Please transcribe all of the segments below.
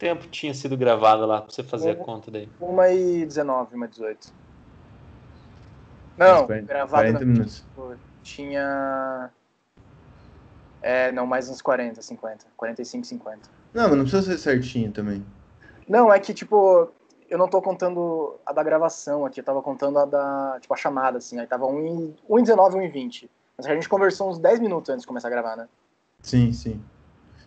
tempo tinha sido gravado lá, pra você fazer a conta daí? 1h19, 1h18. Não, gravado 40 minutos. Tinha... não, mais uns 40, 50. 45, 50. Não, mas não precisa ser certinho também. Não, é que, tipo, eu não tô contando a da gravação aqui, eu tava contando a da, tipo, a chamada, assim. Aí tava 1h19, 1h20. Mas a gente conversou uns 10 minutos antes de começar a gravar, né? Sim, sim.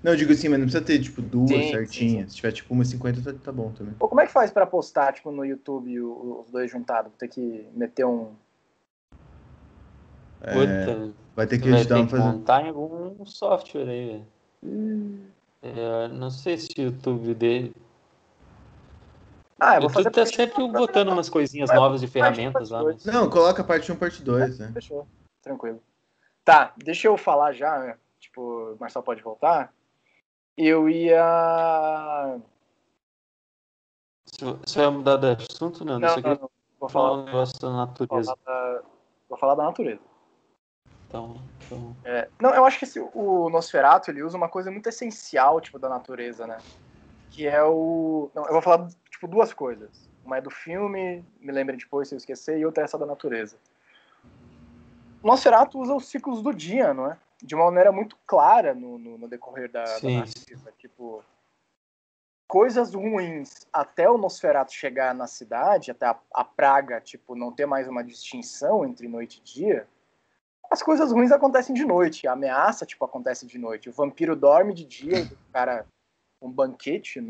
Não, eu digo assim, mas não precisa ter, tipo, duas Sim, certinhas. sim. Se tiver, tipo, 1h50, tá bom também. Pô, como é que faz pra postar, tipo, no YouTube os dois juntados? Vou ter que meter um... Puta, Vai ter você que vai editar ter um que fazer. montar em algum software aí, velho. Não sei se o YouTube dele... Ah, eu O vou fazer... YouTube tá sempre botando umas coisinhas novas de ferramentas lá, mas... Não, coloca a parte 1, parte 2, né? Fechou, tranquilo. Tá, deixa eu falar já, né? Tipo, o Marcelo pode voltar. Eu ia... Você vai mudar de assunto, não? Eu só queria Não. Vou falar falar, um negócio da natureza. vou falar da natureza. Então... Não, eu acho que o Nosferatu, ele usa uma coisa muito essencial, tipo, da natureza, né? Que é o... Não, eu vou falar, tipo, duas coisas. Uma é do filme, me lembrem depois se eu esquecer, e outra é essa da natureza. O Nosferatu usa os ciclos do dia, não é? De uma maneira muito clara no decorrer da narrativa. Tipo, coisas ruins até o Nosferatu chegar na cidade, até a praga, tipo, não ter mais uma distinção entre noite e dia, as coisas ruins acontecem de noite. A ameaça, tipo, acontece de noite. O vampiro dorme de dia e o cara um banquete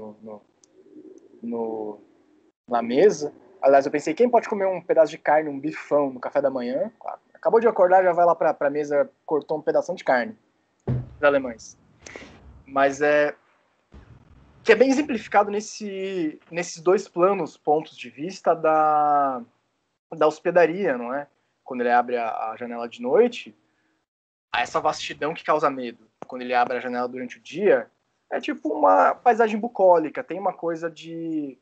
na mesa. Aliás, eu pensei, quem pode comer um pedaço de carne, um bifão no café da manhã? Acabou de acordar, já vai lá pra mesa, cortou um pedação de carne. Os alemães. Mas que é bem exemplificado nesses dois pontos de vista da hospedaria, não é? Quando ele abre a janela de noite, há essa vastidão que causa medo. Quando ele abre a janela durante o dia, é tipo uma paisagem bucólica, tem uma coisa de...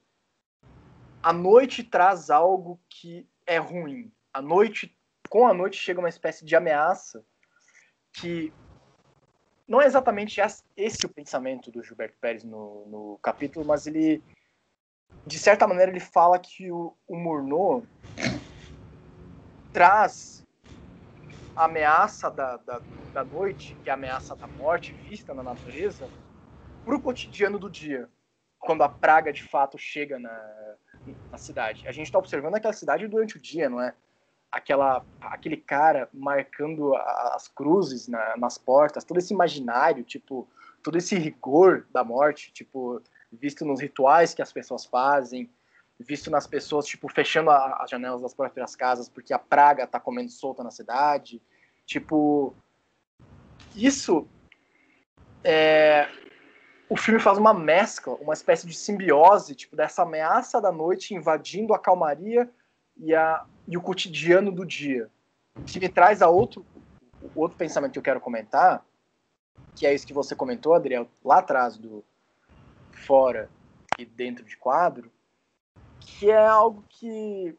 A noite traz algo que é ruim. Com a noite chega uma espécie de ameaça que não é exatamente esse o pensamento do Gilberto Pérez no capítulo, mas ele, de certa maneira, ele fala que o Murnau traz a ameaça da noite, que é a ameaça da morte vista na natureza, para o cotidiano do dia, quando a praga de fato chega na cidade. A gente está observando aquela cidade durante o dia, não é? Aquele cara marcando as cruzes nas portas, todo esse imaginário, tipo, todo esse rigor da morte, tipo, visto nos rituais que as pessoas fazem, visto nas pessoas, tipo, fechando as janelas das próprias casas porque a praga tá comendo solta na cidade. Tipo, isso o filme faz uma mescla, uma espécie de simbiose, tipo, dessa ameaça da noite invadindo a calmaria e o cotidiano do dia. Que me traz a outro pensamento que eu quero comentar, que é isso que você comentou, Adriel, lá atrás do fora e dentro de quadro, que é algo que,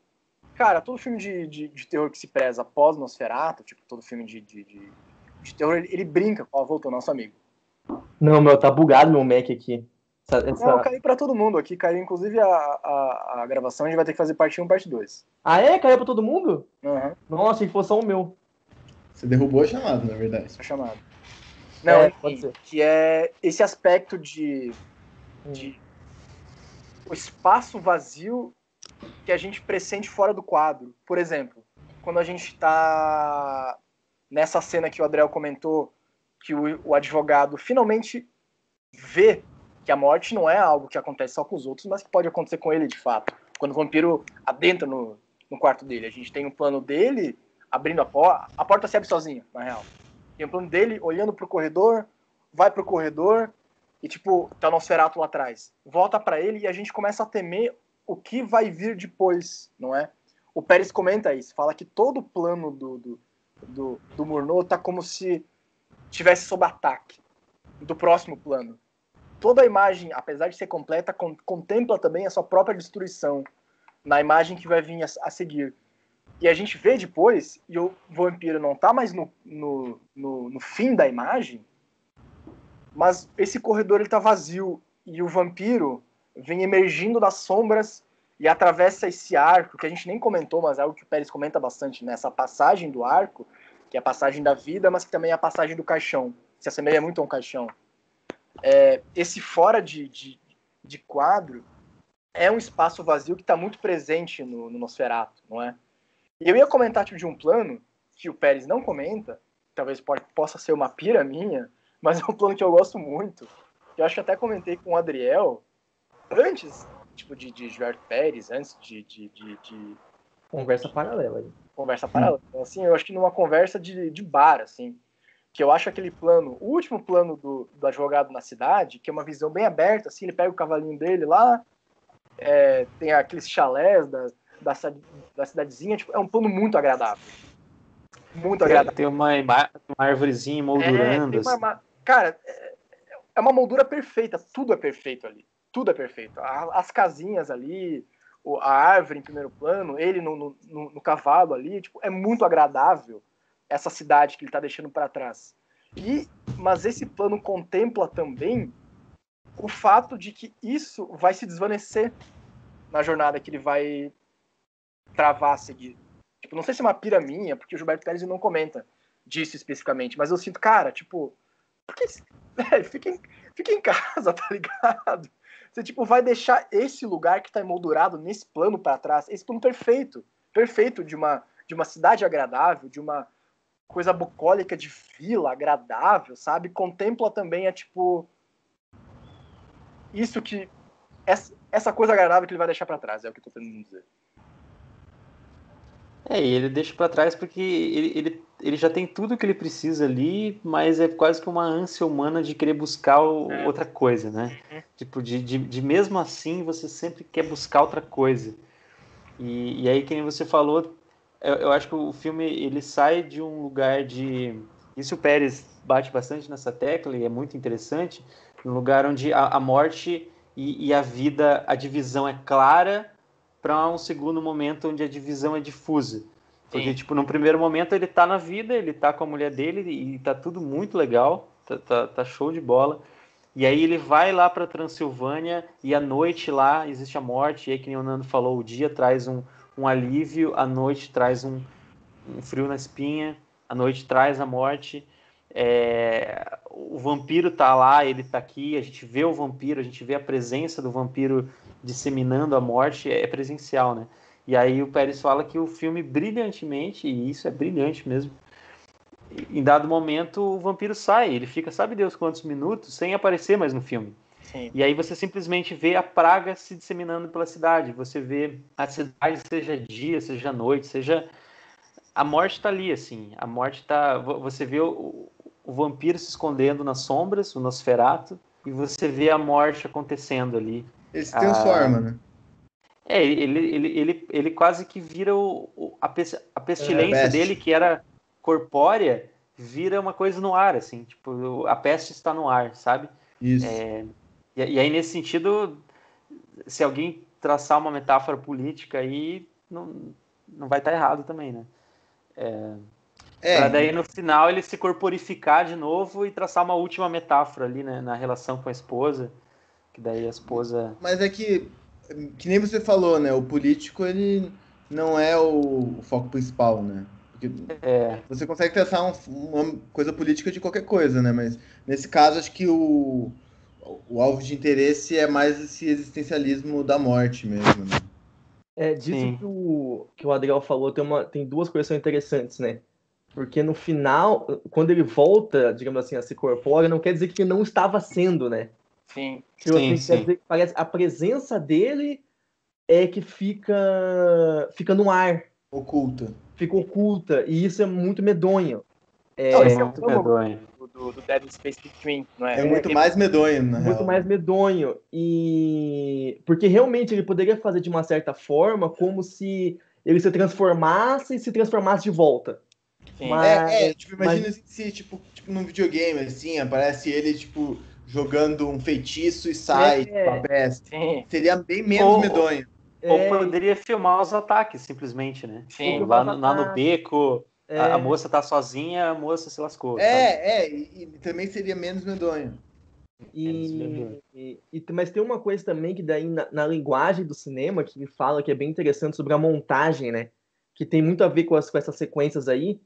cara, todo filme de terror que se preza após Nosferatu, tipo, todo filme de terror, ele brinca. Ó, voltou nosso amigo. Não, meu, tá bugado meu Mac aqui. Não, caiu pra todo mundo aqui, caiu inclusive a gravação, a gente vai ter que fazer parte 1 e parte 2. Ah, é? Caiu pra todo mundo? Uhum. Nossa, achei que fosse só o meu. Você derrubou a chamada, na verdade. A chamada. Não, pode enfim, ser. que é esse aspecto de o espaço vazio que a gente pressente fora do quadro. Por exemplo, quando a gente está nessa cena que o Adriel comentou, que o advogado finalmente vê que a morte não é algo que acontece só com os outros, mas que pode acontecer com ele de fato. Quando o vampiro adentra no quarto dele, a gente tem um plano dele abrindo a porta se abre sozinha, na real. Tem um plano dele olhando pro corredor, vai pro corredor e, tipo, tá o Nosferatu lá atrás. Volta para ele e a gente começa a temer o que vai vir depois, não é? O Pérez comenta isso, fala que todo o plano do Murnau tá como se tivesse sob ataque do próximo plano. Toda a imagem, apesar de ser completa, contempla também a sua própria destruição na imagem que vai vir a seguir. E a gente vê depois, e o vampiro não tá mais no fim da imagem, mas esse corredor ele tá vazio e o vampiro vem emergindo das sombras e atravessa esse arco, que a gente nem comentou, mas é algo que o Pérez comenta bastante, né? Essa passagem do arco, que é a passagem da vida, mas que também é a passagem do caixão, se assemelha muito a um caixão. Esse fora de quadro é um espaço vazio que está muito presente no Nosferatu, não é? E eu ia comentar de um plano que o Pérez não comenta, talvez possa ser uma pira minha, mas é um plano que eu gosto muito. Eu acho que até comentei com o Adriel, antes de Gilberto Pérez, antes de Conversa paralela aí. Conversa paralela. Então, assim, eu acho que numa conversa de bar, assim, que eu acho aquele plano, o último plano do advogado na cidade, que é uma visão bem aberta, assim, ele pega o cavalinho dele lá, tem aqueles chalés da cidadezinha, tipo, é um plano muito agradável. Muito agradável. Tem uma árvorezinha moldurando. Cara, é uma moldura perfeita, tudo é perfeito ali. Tudo é perfeito. As casinhas ali, a árvore em primeiro plano, ele no cavalo ali, tipo, é muito agradável essa cidade que ele está deixando para trás. Mas esse plano contempla também o fato de que isso vai se desvanecer na jornada que ele vai travar a seguir. Tipo, não sei se é uma pira minha, porque o Gilberto Pérez não comenta disso especificamente, mas eu sinto, cara, tipo, porque, fica em casa, tá ligado? Você, tipo, vai deixar esse lugar que tá emoldurado nesse plano para trás, esse plano perfeito de uma cidade agradável, de uma coisa bucólica de vila agradável, sabe? Contempla também tipo, isso que essa coisa agradável que ele vai deixar para trás, é o que eu tô tentando dizer. E ele deixa para trás porque ele já tem tudo que ele precisa ali, mas é quase que uma ânsia humana de querer buscar outra coisa, né? Tipo, de mesmo assim você sempre quer buscar outra coisa. E aí, que nem você falou, eu acho que o filme ele sai de um lugar de... Isso o Pérez bate bastante nessa tecla e é muito interessante, um lugar onde a morte e a vida, a divisão é clara, para um segundo momento onde a divisão é difusa. Porque, Sim. tipo, no primeiro momento ele tá na vida, ele tá com a mulher dele e tá tudo muito legal, tá show de bola. E aí ele vai lá para Transilvânia e à noite lá existe a morte. E aí, que nem o Nando falou, o dia traz um alívio, a noite traz um frio na espinha, a noite traz a morte. O vampiro tá lá, ele tá aqui, a gente vê o vampiro, a gente vê a presença do vampiro disseminando a morte, é presencial, né? E aí o Pérez fala que o filme brilhantemente, e isso é brilhante mesmo, em dado momento o vampiro sai, ele fica sabe Deus quantos minutos sem aparecer mais no filme. Sim. E aí você simplesmente vê a praga se disseminando pela cidade, você vê a cidade, seja dia, seja noite, seja... A morte tá ali, assim, a morte tá... Você vê o vampiro se escondendo nas sombras, o Nosferatu, e você vê a morte acontecendo ali. Ele se transforma, né? Ele quase que vira a pestilência dele, que era corpórea, vira uma coisa no ar, assim, tipo, a peste está no ar, sabe? Isso. E aí, nesse sentido, se alguém traçar uma metáfora política aí, não vai estar errado também, né? Para daí, no final, ele se corporificar de novo e traçar uma última metáfora ali, né, na relação com a esposa, que daí a esposa... Mas é que nem você falou, né? O político, ele não é o foco principal, né? Porque você consegue traçar uma coisa política de qualquer coisa, né? Mas nesse caso, acho que o alvo de interesse é mais esse existencialismo da morte mesmo, né? Disso que o Adriel falou, tem duas coisas que são interessantes, né? Porque no final, quando ele volta, digamos assim, a se corpórea, não quer dizer que ele não estava sendo, né? Sim. Quer dizer que parece a presença dele é que fica no ar. Oculta. Fica oculta. E isso é muito medonho. Esse é muito medonho. Do Dead Space Between, não é? É muito mais medonho, na real. Muito mais medonho. E porque realmente ele poderia fazer de uma certa forma como se ele se transformasse e se transformasse de volta. Sim. Mas, tipo, imagina se, tipo, num videogame, assim, aparece ele, tipo, jogando um feitiço e sai com a peste. Sim. Seria bem menos medonho. Ou poderia filmar os ataques, simplesmente, né? Sim. Tipo, lá no beco, a moça tá sozinha, a moça se lascou. E também seria menos medonho. Mas tem uma coisa também que daí na linguagem do cinema que ele fala que é bem interessante sobre a montagem, né? Que tem muito a ver com essas sequências aí.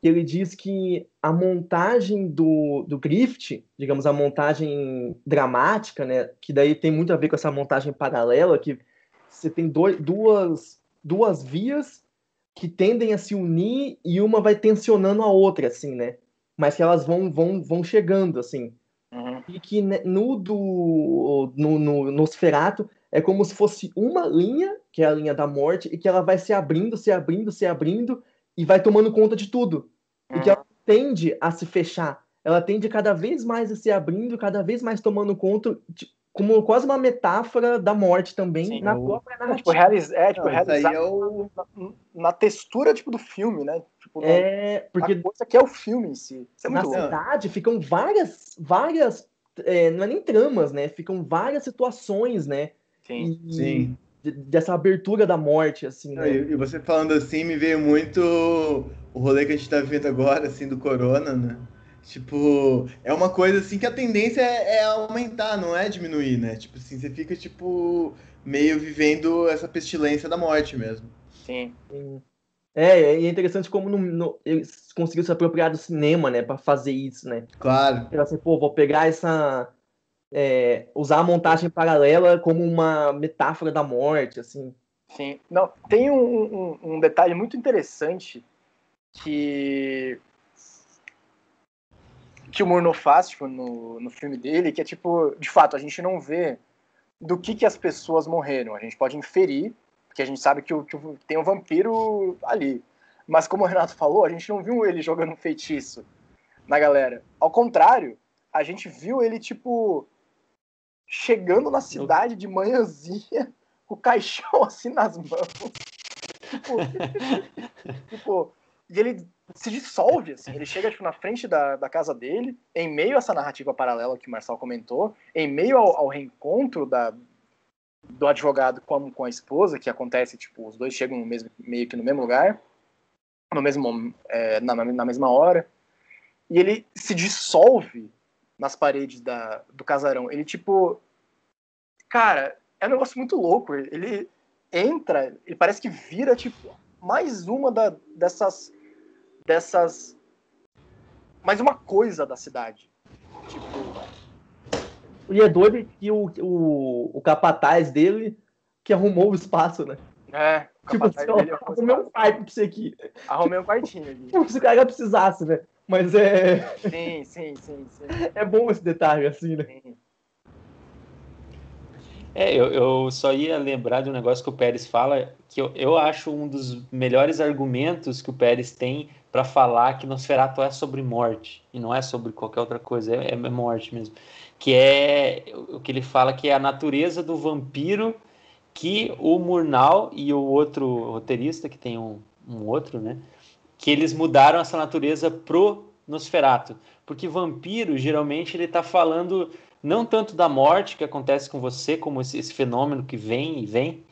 Que ele diz que a montagem do Griffith, digamos, a montagem dramática, né? Que daí tem muito a ver com essa montagem paralela, que você tem duas vias que tendem a se unir e uma vai tensionando a outra, assim, né? Mas que elas vão chegando, assim. Uhum. E que no Nosferatu é como se fosse uma linha, que é a linha da morte, e que ela vai se abrindo, e vai tomando conta de tudo. E que ela tende a se fechar. Ela tende cada vez mais a se abrindo, cada vez mais tomando conta, como quase uma metáfora da morte também. Sim. Na própria narrativa. Realizado na textura tipo, do filme, né? Tipo, porque a coisa que é o filme em si. Isso é muito na cidade ficam várias não é nem tramas, né? Ficam várias situações, né? Sim. Dessa abertura da morte, assim, né? E você falando assim, me veio muito o rolê que a gente tá vivendo agora, assim, do corona, né? Tipo, é uma coisa assim que a tendência é aumentar, não é diminuir, né? Tipo assim, você fica, tipo, meio vivendo essa pestilência da morte mesmo. Sim. E é interessante como eles conseguiram se apropriar do cinema, né? Pra fazer isso, né? Claro. Assim, vou pegar usar a montagem paralela como uma metáfora da morte, assim. Sim. Não, tem um detalhe muito interessante que o Murnau faz, tipo, no filme dele, que é, tipo, de fato, a gente não vê do que as pessoas morreram. A gente pode inferir, porque a gente sabe que tem um vampiro ali. Mas como o Renato falou, a gente não viu ele jogando um feitiço na galera. Ao contrário, a gente viu ele, tipo, chegando na cidade de manhãzinha, com o caixão assim nas mãos. Tipo, e ele se dissolve, assim. Ele chega, tipo, na frente da casa dele, em meio a essa narrativa paralela que o Marcel comentou, em meio ao reencontro do advogado com a esposa, que acontece, tipo, os dois chegam meio que no mesmo lugar, no mesmo, na mesma hora, e ele se dissolve nas paredes do casarão. Ele, tipo... Cara, é um negócio muito louco. Ele entra, ele parece que vira, tipo, mais uma dessas... mais uma coisa da cidade. Tipo... E é doido que o capataz dele que arrumou o espaço, né? O capataz dele arrumei um quarto pra você aqui. Arrumei um quartinho ali. Como se o cara precisasse, né? Mas Sim. É bom esse detalhe, assim, né? Sim. Eu só ia lembrar de um negócio que o Pérez fala, que eu acho um dos melhores argumentos que o Pérez tem para falar que Nosferatu é sobre morte, e não é sobre qualquer outra coisa, é morte mesmo. Que é o que ele fala que é a natureza do vampiro que o Murnau e o outro roteirista, que tem um outro, né? Que eles mudaram essa natureza pro Nosferatu. Porque vampiro, geralmente, ele tá falando não tanto da morte que acontece com você, como esse fenômeno que vem e vem,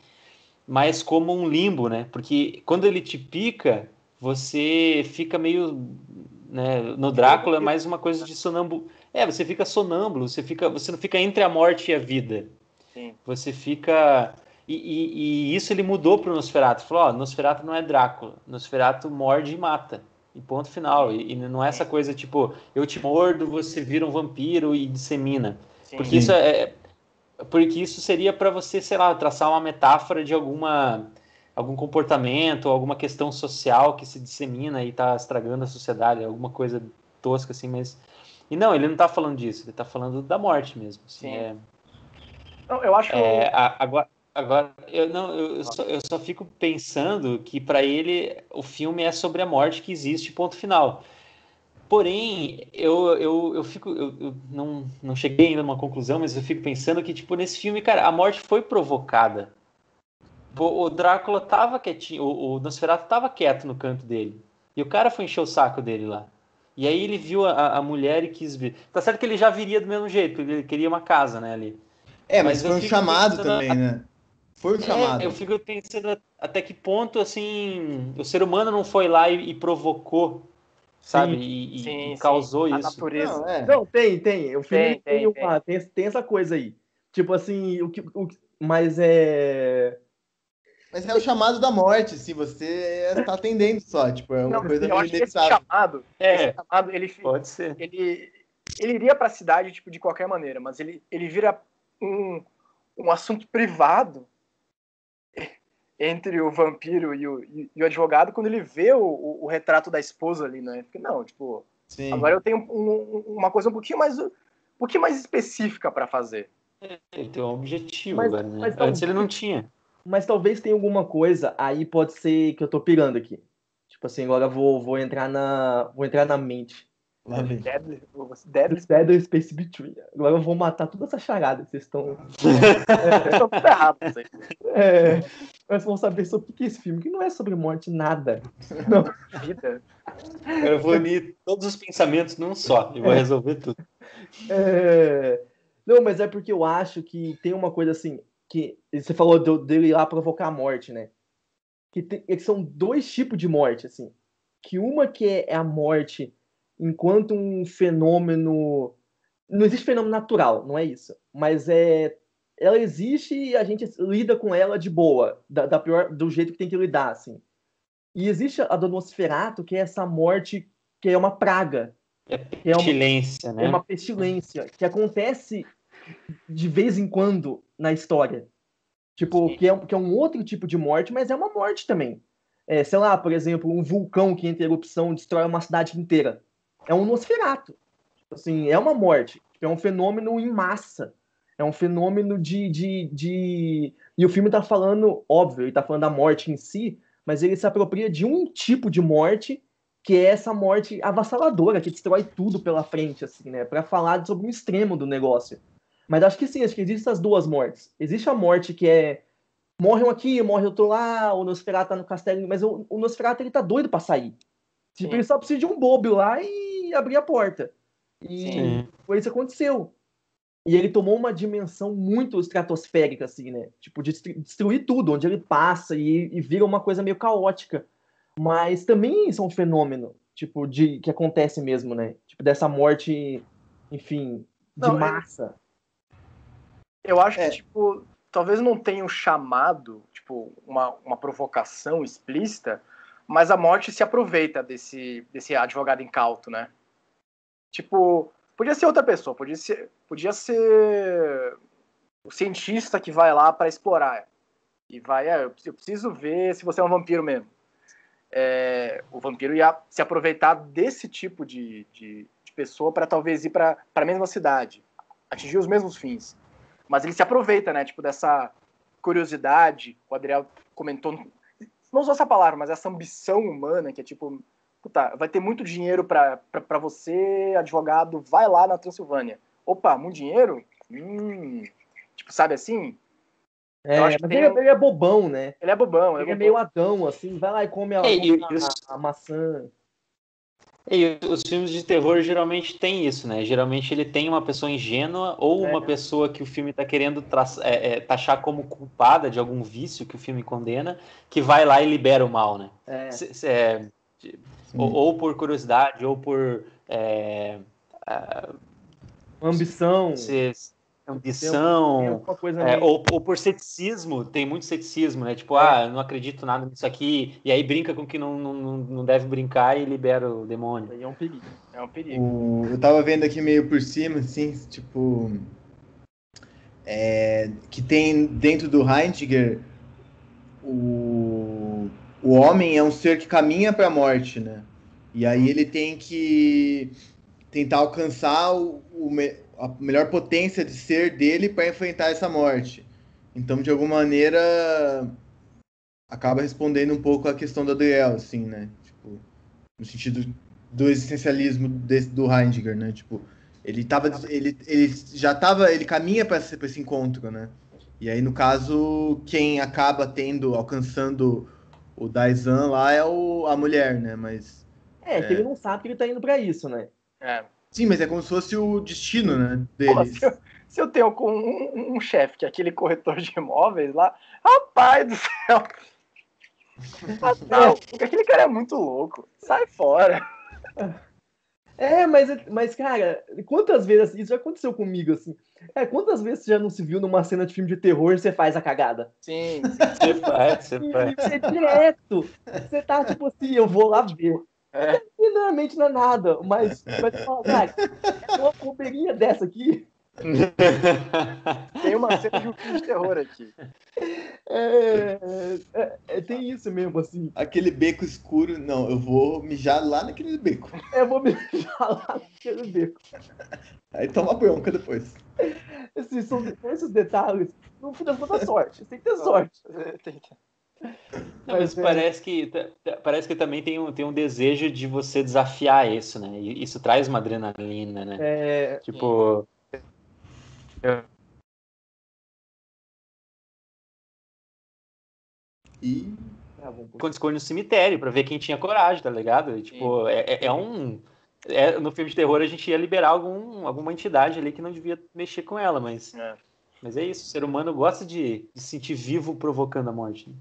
mas como um limbo, né? Porque quando ele te pica, você fica meio... Né? No Drácula é mais uma coisa de sonâmbulo. Você fica sonâmbulo, você não fica entre a morte e a vida. Sim. Você fica... E isso ele mudou pro Nosferatu. Falou, Nosferatu não é Drácula. Nosferatu morde e mata. E ponto final. E não é essa coisa tipo, eu te mordo, você vira um vampiro e dissemina. Sim. Porque isso seria para você, sei lá, traçar uma metáfora de algum comportamento, alguma questão social que se dissemina e está estragando a sociedade, alguma coisa tosca assim, mas... E não, ele não está falando disso, ele está falando da morte mesmo. Assim, sim. Não, eu acho... Agora, eu só fico pensando que para ele o filme é sobre a morte que existe, ponto final. Porém, eu não cheguei ainda a uma conclusão, mas eu fico pensando que, tipo, nesse filme, cara, a morte foi provocada. O Drácula tava quietinho, o Nosferatu tava quieto no canto dele. E o cara foi encher o saco dele lá. E aí ele viu a mulher e quis vir. Tá certo que ele já viria do mesmo jeito, ele queria uma casa, né, ali. Mas foi um chamado também, né? Foi um chamado. Eu fico pensando até que ponto, assim, o ser humano não foi lá e provocou sabe? E causou isso. A natureza. Não, tem. O filme tem essa coisa aí. Tipo assim, mas é... Mas é o chamado da morte, se você está atendendo só, tipo, é uma coisa meio inevitável. Esse chamado, ele pode ser. Ele iria para a cidade, tipo, de qualquer maneira, mas ele vira um assunto privado entre o vampiro e o advogado quando ele vê o retrato da esposa ali, né? Porque, não, tipo, sim, agora eu tenho uma coisa um pouquinho mais específica para fazer. Ele tem um objetivo, né? Antes ele não tinha. Mas talvez tenha alguma coisa, aí pode ser que eu tô pirando aqui. Tipo assim, agora vou entrar na mente. Deadly Space Between. Agora eu vou matar toda essa charada. Vocês estão... estão tudo errados. Mas vão saber sobre o que é esse filme, que não é sobre morte, nada. Não. Vida. Eu vou unir todos os pensamentos num só e vou resolver tudo. Não, mas é porque eu acho que tem uma coisa assim, que você falou dele ir lá provocar a morte, né? Que são dois tipos de morte, assim. Que uma que é a morte enquanto um fenômeno... Não existe fenômeno natural, não é isso. Mas ela existe e a gente lida com ela de boa, do jeito que tem que lidar, assim. E existe a do Nosferatu, que é essa morte que é uma praga. É pestilência, né? É uma pestilência que acontece de vez em quando na história. Tipo, que é um outro tipo de morte, mas é uma morte também. Sei lá, por exemplo, um vulcão que entra em erupção e destrói uma cidade inteira. É um Nosferatu. Tipo assim, é uma morte. É um fenômeno em massa. É um fenômeno de... E o filme tá falando, óbvio, ele tá falando da morte em si, mas ele se apropria de um tipo de morte, que é essa morte avassaladora, que destrói tudo pela frente, assim, né? Pra falar sobre um extremo do negócio. Mas acho que sim, acho que existem essas duas mortes. Existe a morte que é... Morre um aqui, morre outro lá, o Nosferatu tá no castelo, mas o Nosferatu, ele tá doido pra sair. Tipo, ele só precisa de um bobo lá e abrir a porta. E foi isso que aconteceu. E ele tomou uma dimensão muito estratosférica, assim, né? Tipo, de destruir tudo, onde ele passa e vira uma coisa meio caótica. Mas também isso é um fenômeno, tipo, que acontece mesmo, né? Tipo, dessa morte, enfim, de massa. Eu acho que, tipo, talvez não tenha um chamado, tipo, uma provocação explícita, mas a morte se aproveita desse advogado incauto, né? Tipo, podia ser outra pessoa, podia ser o cientista que vai lá para explorar. E vai, eu preciso ver se você é um vampiro mesmo. O vampiro ia se aproveitar desse tipo de pessoa para talvez ir para a mesma cidade, atingir os mesmos fins. Mas ele se aproveita, né, tipo, dessa curiosidade, o Adriel comentou, não usou essa palavra, mas essa ambição humana, que é tipo, puta, vai ter muito dinheiro pra você, advogado, vai lá na Transilvânia. Opa, muito dinheiro? Tipo, sabe assim? Mas ele é bobão, né? Ele é bobão. Ele é meio Adão, assim, vai lá e come a maçã. E os filmes de terror geralmente tem isso, né? Geralmente ele tem uma pessoa ingênua ou uma pessoa que o filme está querendo taxar como culpada de algum vício que o filme condena, que vai lá e libera o mal, né? Ou por curiosidade, ou por ambição. Ambição, ou por ceticismo, tem muito ceticismo, né? Tipo, eu não acredito nada nisso aqui, e aí brinca com que não deve brincar e libera o demônio. É um perigo. Eu tava vendo aqui meio por cima, assim, tipo... que tem dentro do Heidegger, o homem é um ser que caminha para a morte, né? E aí ele tem que tentar alcançar a melhor potência de ser dele para enfrentar essa morte. Então, de alguma maneira, acaba respondendo um pouco a questão do Adriel, assim, né? Tipo, no sentido do existencialismo do Heidegger, né? Tipo, ele caminha para esse encontro, né? E aí, no caso, quem acaba alcançando o Daizan lá é a mulher, né? Mas que ele não sabe que ele tá indo para isso, né? Sim, mas é como se fosse o destino, né, deles. Pô, se eu tenho com um chefe, que é aquele corretor de imóveis lá, rapaz do céu! Aquele cara é muito louco. Sai fora. Mas, cara, quantas vezes, isso já aconteceu comigo, assim, quantas vezes você já não se viu numa cena de filme de terror e você faz a cagada? Sim. Você faz. É direto. Você tá, tipo assim, eu vou lá ver. E normalmente não é nada, mas você fala, cara, é uma bobeirinha dessa aqui. Tem uma cena de um filme de terror aqui. Tem isso mesmo, assim. Aquele beco escuro, não, eu vou mijar lá naquele beco. Eu vou me falar naquele beco. Aí toma bronca depois. Assim, são esses detalhes. No fim das contas, sorte. Você tem que ter sorte. Não, mas parece que também tem um desejo de você desafiar isso, né? E isso traz uma adrenalina, né? Tipo... E... Quando escolhe no cemitério pra ver quem tinha coragem, tá ligado? E, tipo, no filme de terror a gente ia liberar alguma entidade ali que não devia mexer com ela, mas é isso, o ser humano gosta de se sentir vivo provocando a morte. Né?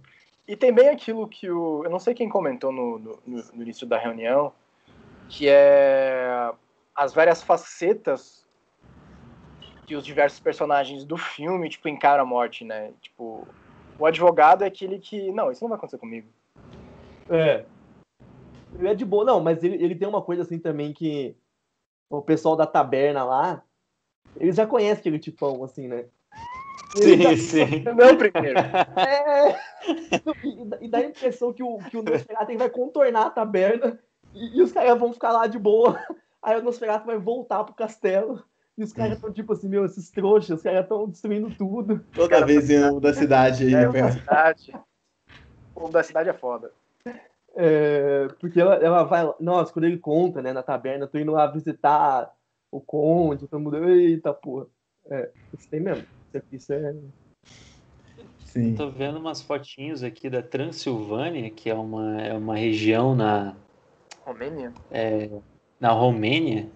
E tem bem aquilo que eu não sei quem comentou no início da reunião, que é as várias facetas que os diversos personagens do filme, tipo, encaram a morte, né? Tipo, o advogado é aquele que, não, isso não vai acontecer comigo. Ele é de boa, não, mas ele tem uma coisa assim também que o pessoal da taberna lá, eles já conhecem aquele tipão, assim, né? Sim. Não, primeiro. E dá a impressão que o Nosferatu vai contornar a taberna e os caras vão ficar lá de boa. Aí o Nosferatu vai voltar pro castelo. E os caras estão tipo assim, meu, esses trouxas, os caras estão destruindo tudo. Toda vez indo da cidade aí. O povo da cidade é foda. Porque ela vai... Nossa, quando ele conta, né, na taberna, eu tô indo lá visitar o conde, todo mundo... Eita, porra. Isso tem mesmo. Isso é... Sim. Tô vendo umas fotinhos aqui da Transilvânia, que é uma região na... Romênia? Na Romênia.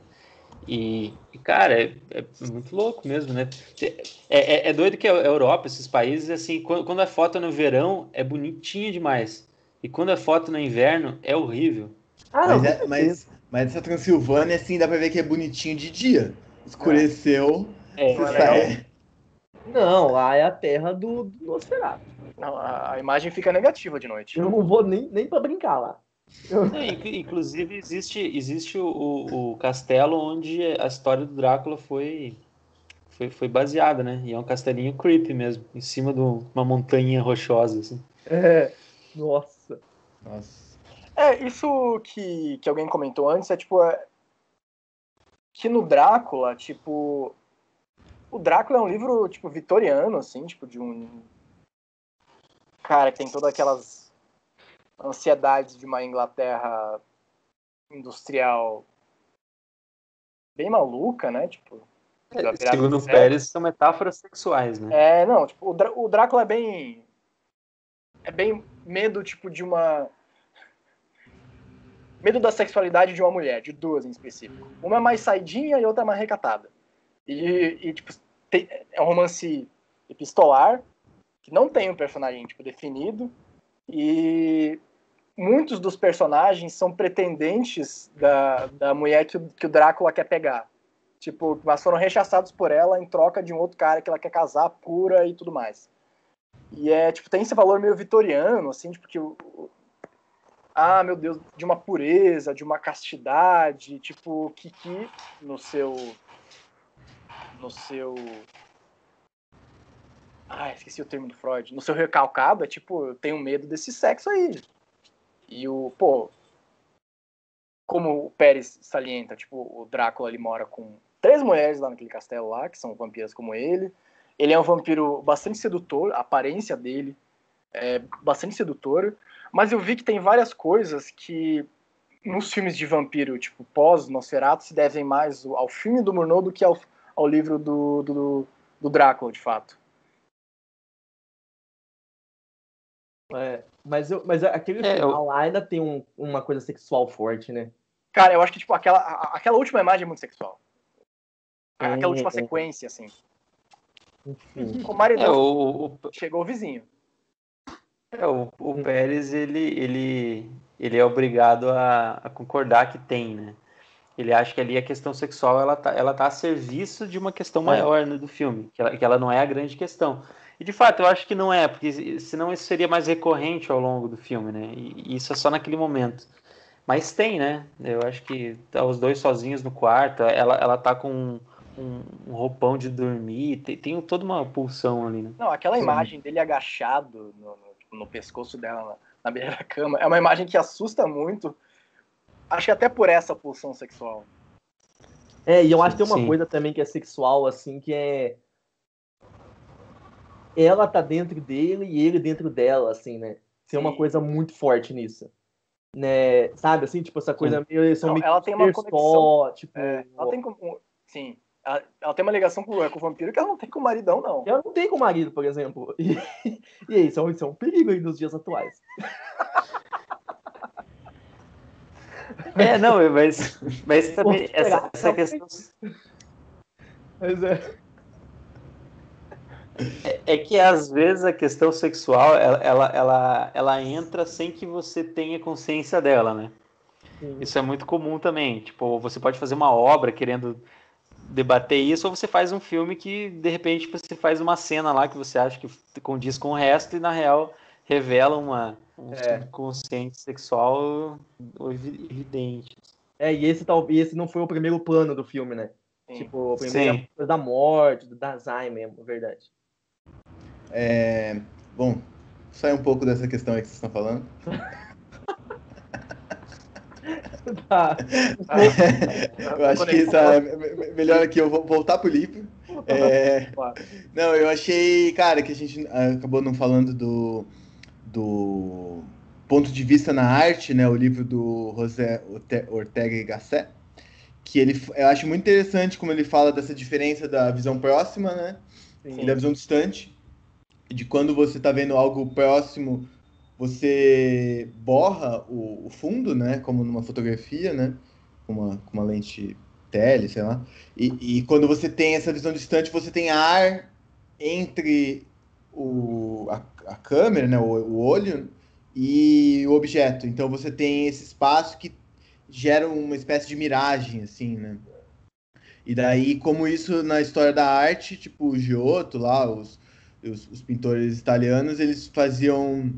E cara, é muito louco mesmo, né? É doido que a Europa, esses países, assim, quando a foto é no verão, é bonitinho demais. E quando a foto no inverno, é horrível. Mas essa Transilvânia, assim, dá pra ver que é bonitinho de dia. Escureceu, você sai... Não, lá é a terra do Nosferatu. Não, a imagem fica negativa de noite. Eu não vou nem pra brincar lá. Inclusive, existe o castelo onde a história do Drácula foi baseada, né? E é um castelinho creepy mesmo, em cima de uma montanha rochosa, assim. Nossa. Isso que alguém comentou antes é tipo... que no Drácula, tipo... O Drácula é um livro, tipo, vitoriano, assim, tipo, de um cara que tem todas aquelas ansiedades de uma Inglaterra industrial bem maluca, né? Tipo, segundo o Pérez, são metáforas sexuais, né? Não, tipo, o Drácula é bem medo, tipo, de uma... Medo da sexualidade de uma mulher, de duas em específico. Uma é mais saidinha e outra é mais recatada. E tipo, é um romance epistolar, que não tem um personagem, tipo, definido, e muitos dos personagens são pretendentes da mulher que o Drácula quer pegar. Tipo, mas foram rechaçados por ela em troca de um outro cara que ela quer casar, pura e tudo mais. E tipo, tem esse valor meio vitoriano, assim, tipo, que meu Deus, de uma pureza, de uma castidade, tipo, Kiki no seu... esqueci o termo do Freud. No seu recalcado, tipo, eu tenho medo desse sexo aí. E como o Pérez salienta, tipo, o Drácula, ele mora com 3 mulheres lá naquele castelo lá, que são vampiras como ele. Ele é um vampiro bastante sedutor, a aparência dele é bastante sedutora. Mas eu vi que tem várias coisas que nos filmes de vampiro, tipo, pós-Nosferatu, se devem mais ao filme do Murnau do que ao livro do Drácula, de fato. Mas aquele final lá ainda tem uma coisa sexual forte, né? Cara, eu acho que tipo, aquela última imagem é muito sexual. Aquela última sequência, assim. Enfim. O maridão chegou o vizinho. O Pérez, ele é obrigado a concordar que tem, né? Ele acha que ali a questão sexual ela tá a serviço de uma questão maior, né, do filme, que ela não é a grande questão. E de fato, eu acho que não é, porque senão isso seria mais recorrente ao longo do filme, né? E isso é só naquele momento. Mas tem, né? Eu acho que tá os dois sozinhos no quarto, ela tá com um roupão de dormir, tem toda uma pulsão ali, né? Não, aquela imagem dele agachado no pescoço dela, na beira da cama, é uma imagem que assusta muito. Acho que até por essa pulsão sexual. E eu acho que tem uma coisa também que é sexual, assim, que é... Ela tá dentro dele e ele dentro dela, assim, né? Tem uma coisa muito forte nisso. Né? Sabe, assim, tipo, essa coisa meio... Ela tem uma conexão... tipo... ela tem como... Sim. Ela tem uma ligação com o vampiro que ela não tem com o maridão, não. Ela não tem com o marido, por exemplo. E isso é um perigo aí nos dias atuais. Não, mas também essa questão... Mas É que às vezes a questão sexual ela entra sem que você tenha consciência dela, né? Sim. Isso é muito comum também. Tipo, você pode fazer uma obra querendo debater isso, ou você faz um filme que de repente você faz uma cena lá que você acha que condiz com o resto e na real revela um subconsciente sexual evidente. E esse não foi o primeiro plano do filme, né? Sim. Tipo, a primeira coisa da morte, do Dazai mesmo, verdade. Bom, sai um pouco dessa questão aí que vocês estão falando. Eu acho que melhor aqui eu vou voltar pro livro. Não, eu achei, cara, que a gente acabou não falando do ponto de vista na arte, né? O livro do José Ortega y Gasset, que eu acho muito interessante como ele fala dessa diferença da visão próxima, né? Sim. E da visão distante. De quando você está vendo algo próximo, você borra o fundo, né? Como numa fotografia, né? Com uma lente tele, sei lá. E quando você tem essa visão distante, você tem ar entre a câmera, né? O olho e o objeto. Então você tem esse espaço que gera uma espécie de miragem, assim, né? E daí, como isso na história da arte, tipo o Giotto lá, os pintores italianos, eles faziam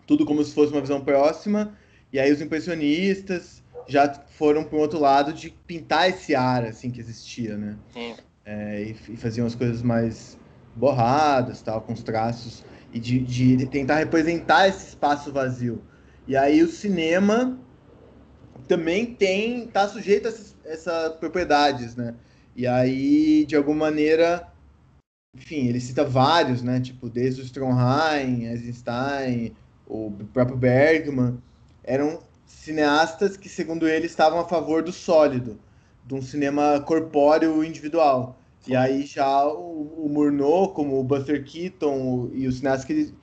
tudo como se fosse uma visão próxima, e aí os impressionistas já foram para o outro lado de pintar esse ar, assim, que existia, né? E faziam as coisas mais borradas, tal, com os traços, e de tentar representar esse espaço vazio. E aí o cinema também tá sujeito a essas propriedades, né? E aí, de alguma maneira, enfim, ele cita vários, né? Tipo, desde o Stromheim, Eisenstein, o próprio Bergman, eram cineastas que, segundo ele, estavam a favor do sólido, de um cinema corpóreo individual. Sim. E aí já o Murnau, como o Buster Keaton e os cineastas que ele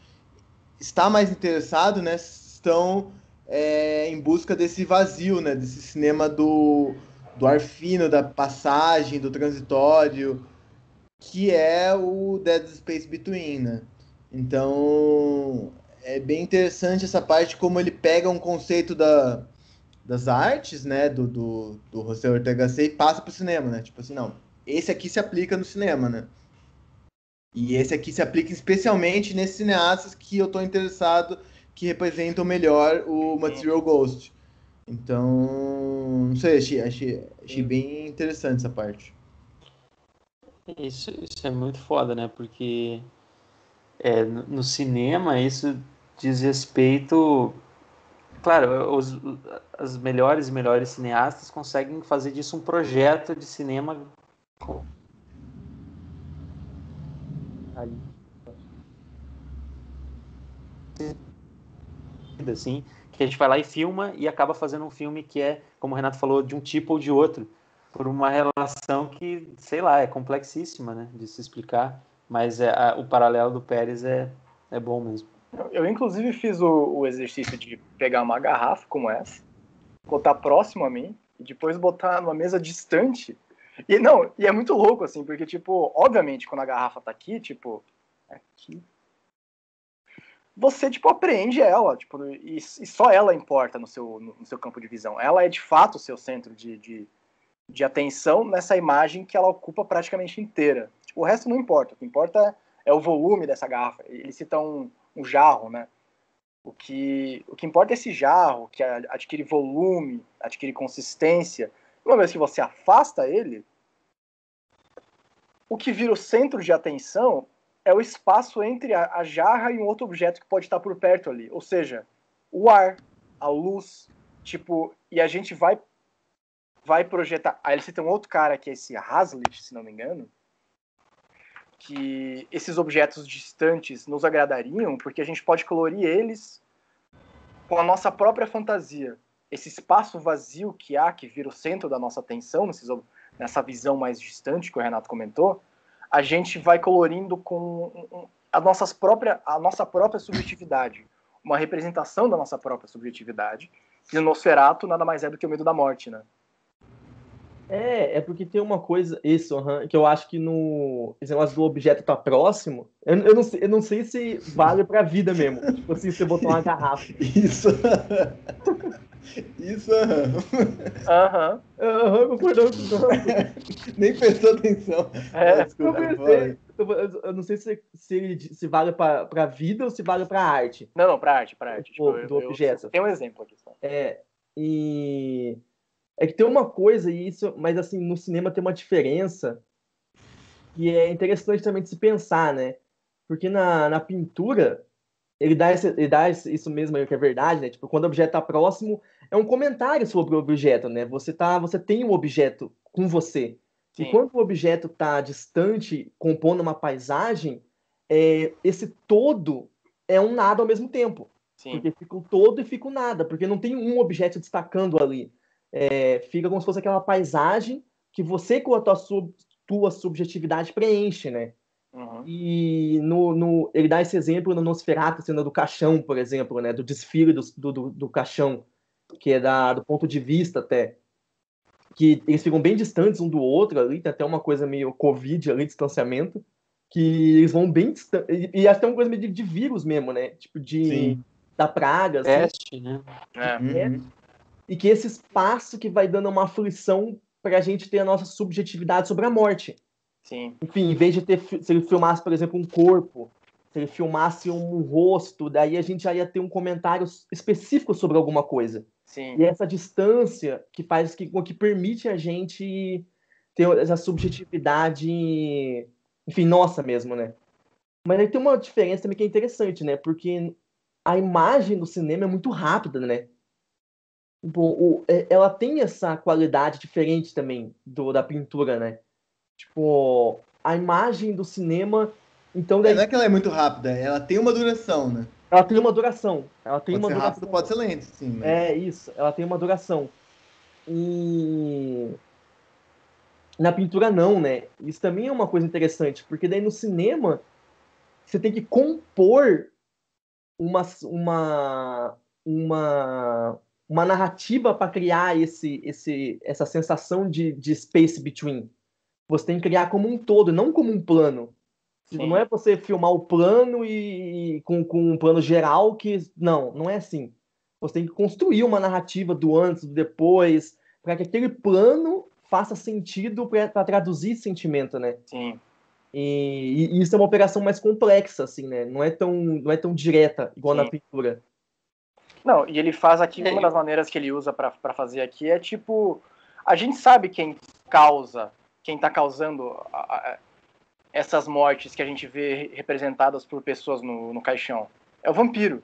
está mais interessado, né? Estão em busca desse vazio, né? Desse cinema do ar fino, da passagem, do transitório, que é o Dead Space Between, né? Então, é bem interessante essa parte, como ele pega um conceito das artes, né, do José Ortega Gasset e passa para o cinema, né? Tipo assim, não, esse aqui se aplica no cinema, né? E esse aqui se aplica especialmente nesses cineastas que eu estou interessado, que representam melhor o Material Ghost. Então, não sei, achei bem interessante essa parte. Isso é muito foda, né? Porque no cinema isso diz respeito... Claro, as melhores e melhores cineastas conseguem fazer disso um projeto de cinema assim, que a gente vai lá e filma e acaba fazendo um filme que é, como o Renato falou, de um tipo ou de outro, por uma relação que, sei lá, é complexíssima, né, de se explicar, mas o paralelo do Pérez é bom mesmo. Eu inclusive fiz o exercício de pegar uma garrafa como essa, botar próximo a mim e depois botar numa mesa distante. E é muito louco, assim, porque, tipo, obviamente, quando a garrafa tá aqui, tipo, aqui, você, tipo, apreende ela, tipo, e só ela importa no seu campo de visão. Ela é, de fato, o seu centro de atenção nessa imagem que ela ocupa praticamente inteira. Tipo, o resto não importa. O que importa é o volume dessa garrafa. Ele cita um jarro, né? O que importa é esse jarro, que adquire volume, adquire consistência. Uma vez que você afasta ele, o que vira o centro de atenção é o espaço entre a jarra e um outro objeto que pode estar por perto ali. Ou seja, o ar, a luz, tipo, e a gente vai projetar. Aí ele cita um outro cara, que é esse Hazlitt, se não me engano, que esses objetos distantes nos agradariam porque a gente pode colorir eles com a nossa própria fantasia. Esse espaço vazio que há, que vira o centro da nossa atenção, nessa visão mais distante que o Renato comentou, a gente vai colorindo com a nossa própria subjetividade, uma representação da nossa própria subjetividade, que no Nosferatu nada mais é do que o medo da morte, né? É porque tem uma coisa, que eu acho que esse negócio do objeto tá próximo, eu não sei se vale pra vida mesmo. Tipo assim, você botar uma garrafa. Isso. Aham, concordou. Nem prestou atenção. Desculpa, eu pensei. Eu não sei se vale pra vida ou se vale pra arte. Não, pra arte. Tipo, do objeto. Tem um exemplo aqui só. É que tem uma coisa, mas assim, no cinema tem uma diferença que é interessante também de se pensar, né? Porque na pintura, ele dá isso mesmo aí, que é verdade, né? Tipo, quando o objeto tá próximo, é um comentário sobre o objeto, né? Você tem o objeto com você. Sim. E quando o objeto tá distante, compondo uma paisagem, esse todo é um nada ao mesmo tempo. Sim. Porque fica o todo e fica o nada, porque não tem um objeto destacando ali. Fica como se fosse aquela paisagem que você, com a tua subjetividade, preenche, né? Uhum. E ele dá esse exemplo no Nosferatu, cena do caixão, por exemplo, né? Do desfile do caixão, que é do ponto de vista até. Que eles ficam bem distantes um do outro ali, tem até uma coisa meio Covid ali, distanciamento, que eles vão bem distantes. E até uma coisa meio de vírus mesmo, né? Tipo da praga. Peste, né? E que esse espaço que vai dando uma aflição pra gente ter a nossa subjetividade sobre a morte. Sim. Enfim, em vez de se ele filmasse, por exemplo, um corpo, se ele filmasse um rosto, daí a gente já ia ter um comentário específico sobre alguma coisa. Sim. E essa distância que permite a gente ter essa subjetividade, enfim, nossa mesmo, né? Mas aí tem uma diferença também que é interessante, né? Porque a imagem do cinema é muito rápida, né? Ela tem essa qualidade diferente também da pintura, né? Tipo, a imagem do cinema, então... Não é que ela é muito rápida, ela tem uma duração, né? Ela tem uma duração. Pode ser rápido, pode ser lento, sim. Mas... isso, ela tem uma duração. E na pintura não, né? Isso também é uma coisa interessante, porque daí no cinema você tem que compor uma narrativa para criar essa sensação de space between. Você tem que criar como um todo, não como um plano. Sim. Não é você filmar o plano e com um plano geral que... Não é assim. Você tem que construir uma narrativa do antes, do depois, para que aquele plano faça sentido para traduzir sentimento, né? Sim. E isso é uma operação mais complexa, assim, né? Não é tão direta, igual na pintura. Não, e ele faz aqui, uma das maneiras que ele usa para fazer aqui é tipo... A gente sabe quem tá causando essas mortes que a gente vê representadas por pessoas no caixão. É o vampiro.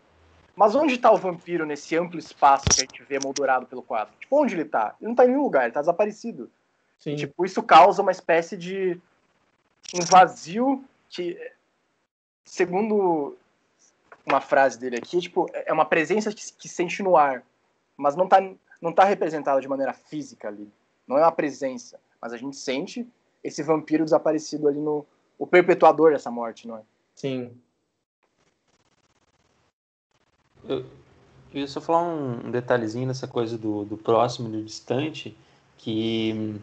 Mas onde está o vampiro nesse amplo espaço que a gente vê moldurado pelo quadro? Tipo, onde ele está? Ele não está em nenhum lugar, ele está desaparecido. Sim. E, tipo, isso causa uma espécie de um vazio que, segundo uma frase dele aqui, tipo, é uma presença que sente no ar, mas não tá representada de maneira física ali. Não é uma presença, mas a gente sente esse vampiro desaparecido ali o perpetuador dessa morte, não é? Sim. Eu queria só falar um detalhezinho nessa coisa do próximo e do distante, que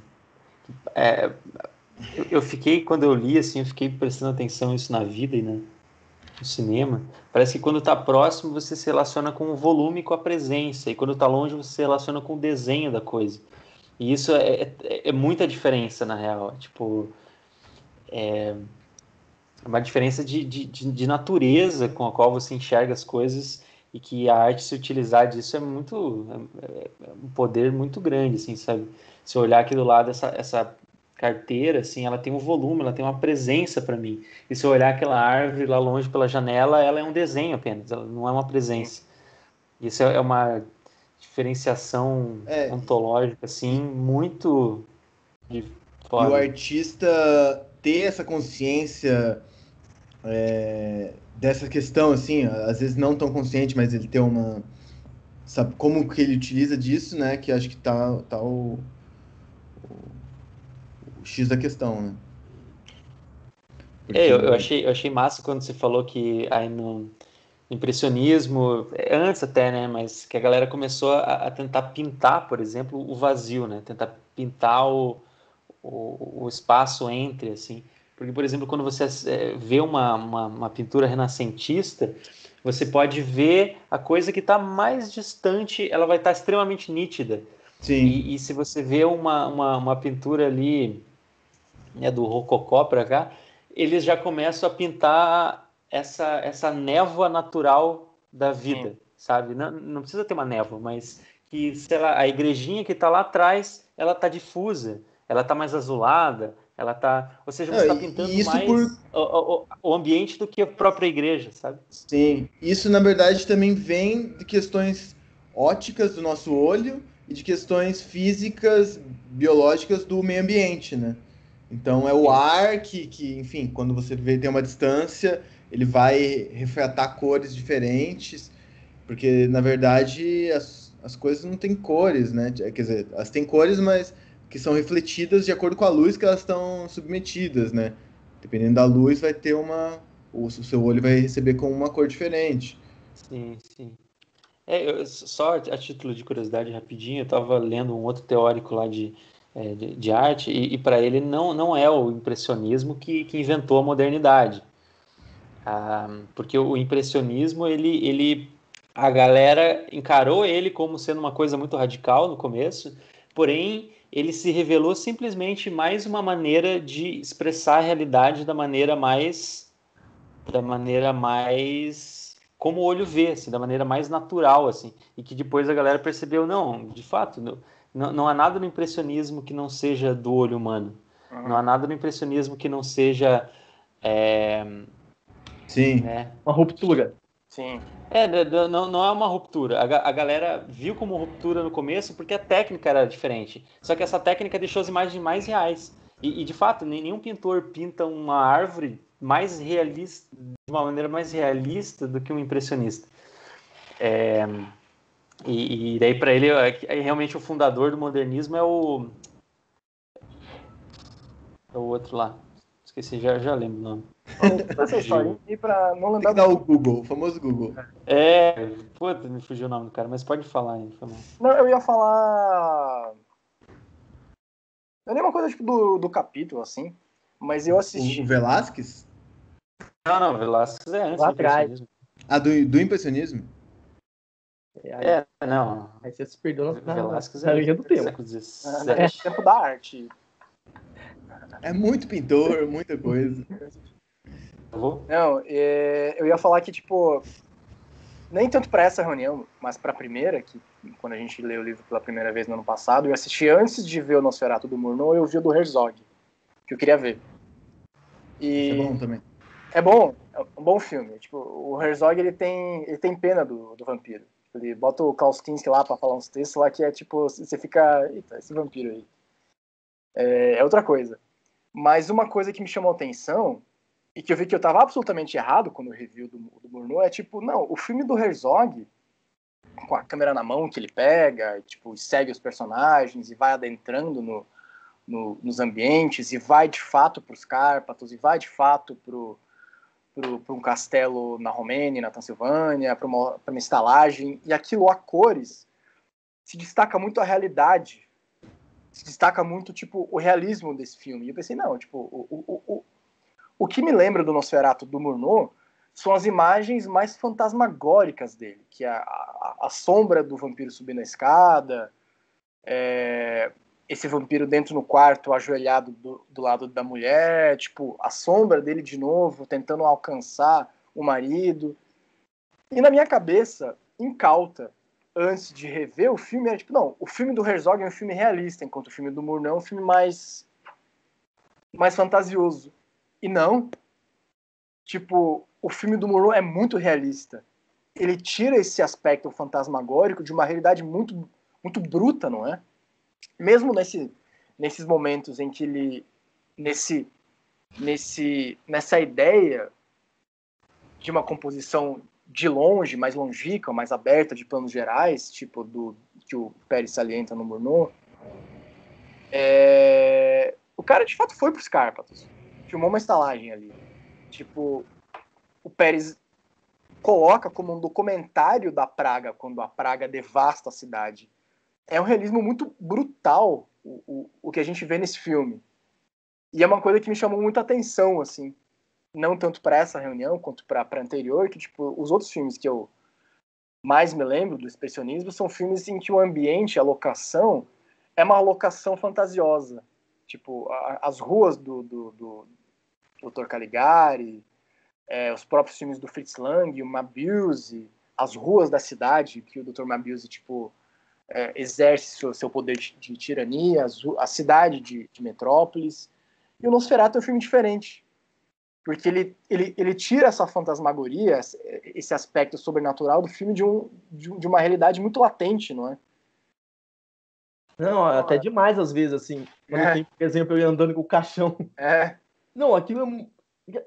eu fiquei, quando eu li, assim, eu fiquei prestando atenção nisso na vida, né? no cinema, parece que quando está próximo você se relaciona com o volume e com a presença, e quando está longe você se relaciona com o desenho da coisa. E isso é muita diferença, na real. Tipo, é uma diferença de natureza com a qual você enxerga as coisas, e que a arte, se utilizar disso, é um poder muito grande, assim, sabe? Se eu olhar aqui do lado, essa carteira, assim, ela tem um volume, ela tem uma presença para mim. E se eu olhar aquela árvore lá longe pela janela, ela é um desenho apenas, ela não é uma presença. Isso é uma diferenciação ontológica, assim, muito foda. E o foda. artista ter essa consciência dessa questão, assim, às vezes não tão consciente, mas ele ter uma... Sabe como que ele utiliza disso, né? Que acho que tá o X da questão, né? Porque... eu achei massa quando você falou que aí no impressionismo, antes até, né, mas que a galera começou a tentar pintar, por exemplo, o vazio, né, tentar pintar o espaço entre, assim, porque, por exemplo, quando você vê uma pintura renascentista, você pode ver a coisa que está mais distante, ela vai estar extremamente nítida. Sim. E se você vê uma pintura ali, né, do Rococó para cá, eles já começam a pintar essa névoa natural da vida, sim, sabe? Não precisa ter uma névoa, mas que, sei lá, a igrejinha que está lá atrás, ela está difusa, ela está mais azulada, ela está... Ou seja, você está pintando mais o ambiente do que a própria igreja, sabe? Sim, isso na verdade também vem de questões óticas do nosso olho e de questões físicas, biológicas do meio ambiente, né? Então é o ar que, enfim, quando você vê tem uma distância, ele vai refratar cores diferentes, porque na verdade as coisas não têm cores, né? Quer dizer, elas têm cores, mas que são refletidas de acordo com a luz que elas estão submetidas, né? Dependendo da luz, vai ter o seu olho vai receber com uma cor diferente. Sim, sim. Só a título de curiosidade, rapidinho, eu estava lendo um outro teórico lá de arte, e para ele não é o impressionismo que inventou a modernidade. Porque o impressionismo, a galera encarou ele como sendo uma coisa muito radical no começo, porém ele se revelou simplesmente mais uma maneira de expressar a realidade da maneira mais como o olho vê, assim, da maneira mais natural, assim, e que depois a galera percebeu, não, de fato, não há nada no impressionismo que não seja do olho humano. Uhum. Não há nada no impressionismo que não seja... Sim. Né? Uma ruptura. Sim. Não é uma ruptura. A galera viu como ruptura no começo porque a técnica era diferente. Só que essa técnica deixou as imagens mais reais. E de fato, nenhum pintor pinta uma árvore mais realista, de uma maneira mais realista do que um impressionista. E daí para ele, realmente o fundador do modernismo é o outro lá. Esqueci, já lembro o nome. Essa história aí pra não lembrar. Tem que dar o Google, o famoso Google. Puta, me fugiu o nome do cara, mas pode falar aí. Não, eu ia falar... Não é nenhuma coisa tipo do capítulo, assim, mas eu assisti... O Velázquez? Não, Velázquez é antes lá do impressionismo. Do impressionismo? Não. Aí você se perdeu na linha do tempo. Século XVII. É tempo da arte. É muito pintor, muita coisa. Não, eu ia falar que, tipo, nem tanto para essa reunião, mas para a primeira, que quando a gente leu o livro pela primeira vez no ano passado, eu assisti antes de ver o Nosferatu do Murnau, eu vi o do Herzog, que eu queria ver. E é bom também. É bom, é um bom filme. Tipo, o Herzog, ele tem pena do vampiro. Ele bota o Klaus Kinski lá pra falar uns textos lá que é tipo, você fica, eita, esse vampiro aí. É outra coisa. Mas uma coisa que me chamou a atenção, e que eu vi que eu tava absolutamente errado quando eu review do Murnau, é tipo, não, o filme do Herzog, com a câmera na mão que ele pega, e, tipo, segue os personagens e vai adentrando nos ambientes, e vai de fato pros Cárpatos, e vai de fato para um castelo na Romênia, na Transilvânia, para uma estalagem, e aquilo a cores se destaca muito a realidade, se destaca muito tipo o realismo desse filme. E eu pensei, não, tipo, o que me lembra do Nosferatu do Murnau são as imagens mais fantasmagóricas dele, que é a sombra do vampiro subindo a escada, esse vampiro dentro no quarto, ajoelhado do lado da mulher, tipo, a sombra dele de novo, tentando alcançar o marido. E na minha cabeça, incauta, antes de rever o filme, era tipo, não, o filme do Herzog é um filme realista, enquanto o filme do Murnau é um filme mais fantasioso. E não, tipo, o filme do Murnau é muito realista. Ele tira esse aspecto fantasmagórico de uma realidade muito, muito bruta, não é? Mesmo nesses momentos em que ele, nessa ideia de uma composição de longe, mais longínqua, mais aberta, de planos gerais, tipo do que o Pérez salienta no Murnau, o cara de fato foi para os Cárpatos, filmou uma estalagem ali. Tipo, o Pérez coloca como um documentário da praga, quando a praga devasta a cidade. É um realismo muito brutal o que a gente vê nesse filme. E é uma coisa que me chamou muita atenção, assim, não tanto para essa reunião quanto para anterior, que tipo, os outros filmes que eu mais me lembro do expressionismo são filmes em que o ambiente, a locação, é uma locação fantasiosa. Tipo, as ruas do Dr. Caligari, os próprios filmes do Fritz Lang, o Mabuse, as ruas da cidade, que o Dr. Mabuse, tipo, exerce seu poder de tirania, a cidade de Metrópolis. E o Nosferatu é um filme diferente, porque ele tira essa fantasmagoria, esse aspecto sobrenatural do filme de uma realidade muito latente, não é? Não, até demais às vezes, assim. Quando tem, por exemplo, ele andando com o caixão. Não, aquilo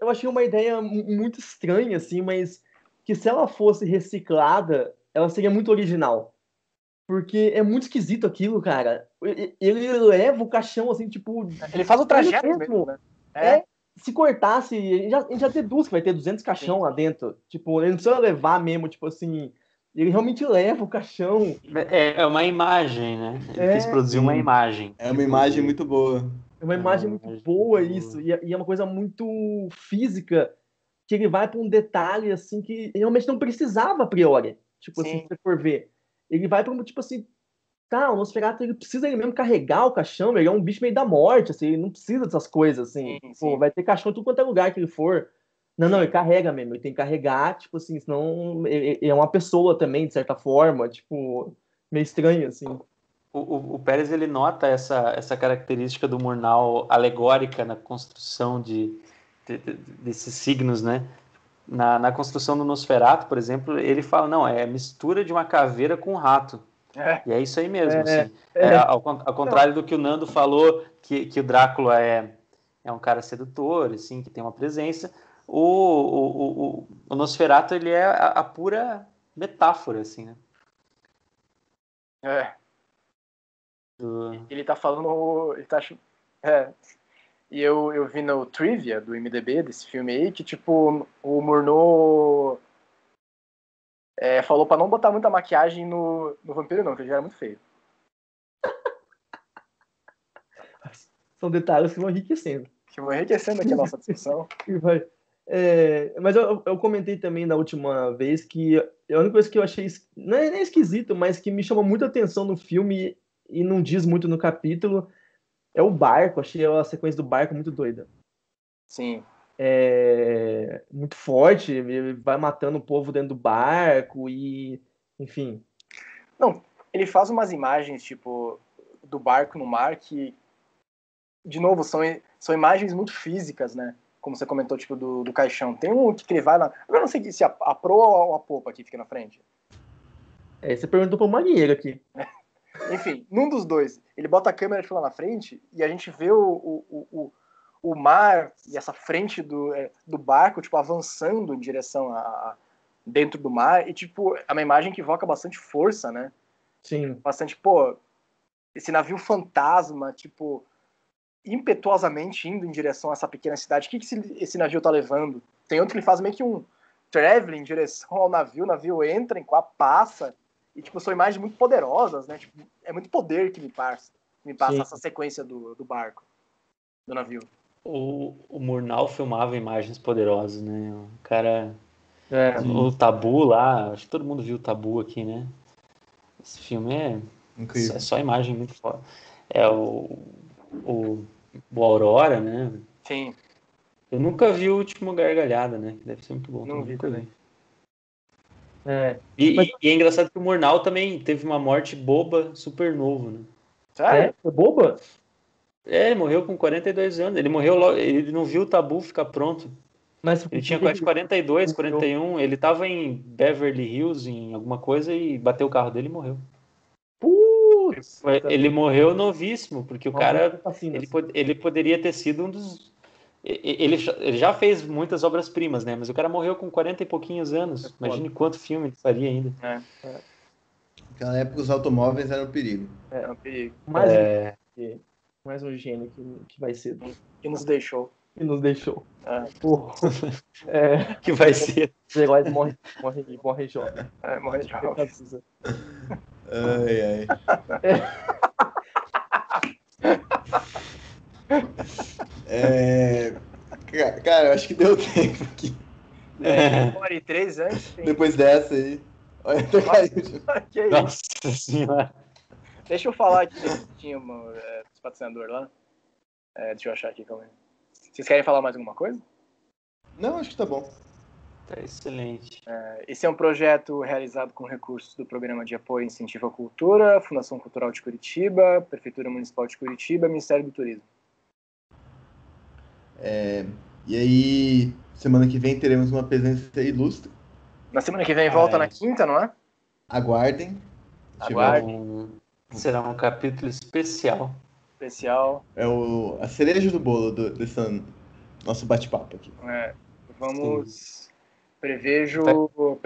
eu achei uma ideia muito estranha, assim, mas que se ela fosse reciclada, ela seria muito original. Porque é muito esquisito aquilo, cara. Ele leva o caixão, assim, tipo... Ele faz o trajeto mesmo, né? Se cortasse, a gente já deduz que vai ter 200 caixão lá dentro. Tipo, ele não precisa levar mesmo, tipo assim... Ele realmente leva o caixão. É uma imagem, né? Ele quis produzir uma imagem. É uma imagem muito boa. É uma imagem muito boa isso. E é uma coisa muito física, que ele vai para um detalhe, assim, que realmente não precisava a priori. Tipo assim, se você for ver. Ele vai para um, tipo assim, tá, o Nosferatu, ele precisa ele mesmo carregar o caixão, ele é um bicho meio da morte, assim, ele não precisa dessas coisas, assim. Pô, vai ter caixão em tudo quanto é lugar que ele for. Não, ele carrega mesmo, ele tem que carregar, tipo assim, senão ele é uma pessoa também, de certa forma, tipo, meio estranho, assim. O Pérez, ele nota essa característica do Murnau alegórica na construção desses signos, né? Na construção do Nosferatu, por exemplo, ele fala, não, é mistura de uma caveira com um rato. E é isso aí mesmo, assim. Ao contrário do que o Nando falou, que o Drácula é um cara sedutor, assim, que tem uma presença, o Nosferatu, ele é a pura metáfora, assim, né? Ele tá falando... E eu vi no Trivia do IMDB desse filme aí que, tipo, o Murnau falou pra não botar muita maquiagem no vampiro, não, que ele já era muito feio. São detalhes que vão enriquecendo. Que vão enriquecendo aqui a nossa discussão. Mas eu comentei também da última vez que a única coisa que eu achei, não é nem esquisito, mas que me chamou muita atenção no filme e não diz muito no capítulo, é o barco. Achei a sequência do barco muito doida. Sim. Muito forte, ele vai matando o povo dentro do barco e, enfim. Não, ele faz umas imagens, tipo, do barco no mar que, de novo, são imagens muito físicas, né? Como você comentou, tipo, do caixão. Tem um que ele vai lá... Eu não sei se a proa ou a popa aqui fica na frente. Você perguntou pro marinheiro aqui. Enfim, num dos dois, ele bota a câmera tipo, lá na frente e a gente vê o mar e essa frente do barco, tipo, avançando em direção dentro do mar. E, tipo, é uma imagem que evoca bastante força, né? Sim. Bastante, pô, esse navio fantasma, tipo, impetuosamente indo em direção a essa pequena cidade. O que esse navio tá levando? Tem outro que ele faz meio que um traveling em direção ao navio. O navio entra, passa. E, tipo, são imagens muito poderosas, né? Tipo, é muito poder que me passa essa sequência do barco, do navio. O Murnau filmava imagens poderosas, né? O cara O Tabu lá, acho que todo mundo viu o Tabu aqui, né? Esse filme é só imagem muito foda. É o Aurora, né? Sim. Eu nunca vi o Último Gargalhada, né? Que deve ser muito bom. Não vi também. E é engraçado que o Murnau também teve uma morte boba, super novo, né? Sério? Foi boba? Ele morreu com 42 anos. Ele morreu logo, ele não viu o Tabu ficar pronto. Mas Ele tinha quase 42, 41. Ele tava em Beverly Hills, em alguma coisa, e bateu o carro dele e morreu. Putz! Ele morreu novíssimo, porque o cara. Assim, Ele poderia ter sido um dos. Ele já fez muitas obras-primas, né? Mas o cara morreu com 40 e pouquinhos anos. Imagine quanto filme ele faria ainda. Naquela época os automóveis eram um perigo. Era um perigo. Mais um gênio que vai ser. Que nos deixou. Que nos deixou. Que vai ser. Os heróis morrem jovem. Morre jovem. Ai. Cara, eu acho que deu tempo aqui. 1h03 antes. Depois dessa aí. Olha, até caiu. Que isso? Nossa senhora. Deixa eu falar aqui que tinha os patrocinadores lá. Deixa eu achar aqui, calma aí. Vocês querem falar mais alguma coisa? Não, acho que tá bom. Tá excelente. Esse é um projeto realizado com recursos do Programa de Apoio e Incentivo à Cultura, Fundação Cultural de Curitiba, Prefeitura Municipal de Curitiba, Ministério do Turismo. E aí, semana que vem teremos uma presença ilustre. Na semana que vem volta na quinta, não é? Aguardem. Será um capítulo especial. É a cereja do bolo desse nosso bate-papo aqui. Vamos... Prevejo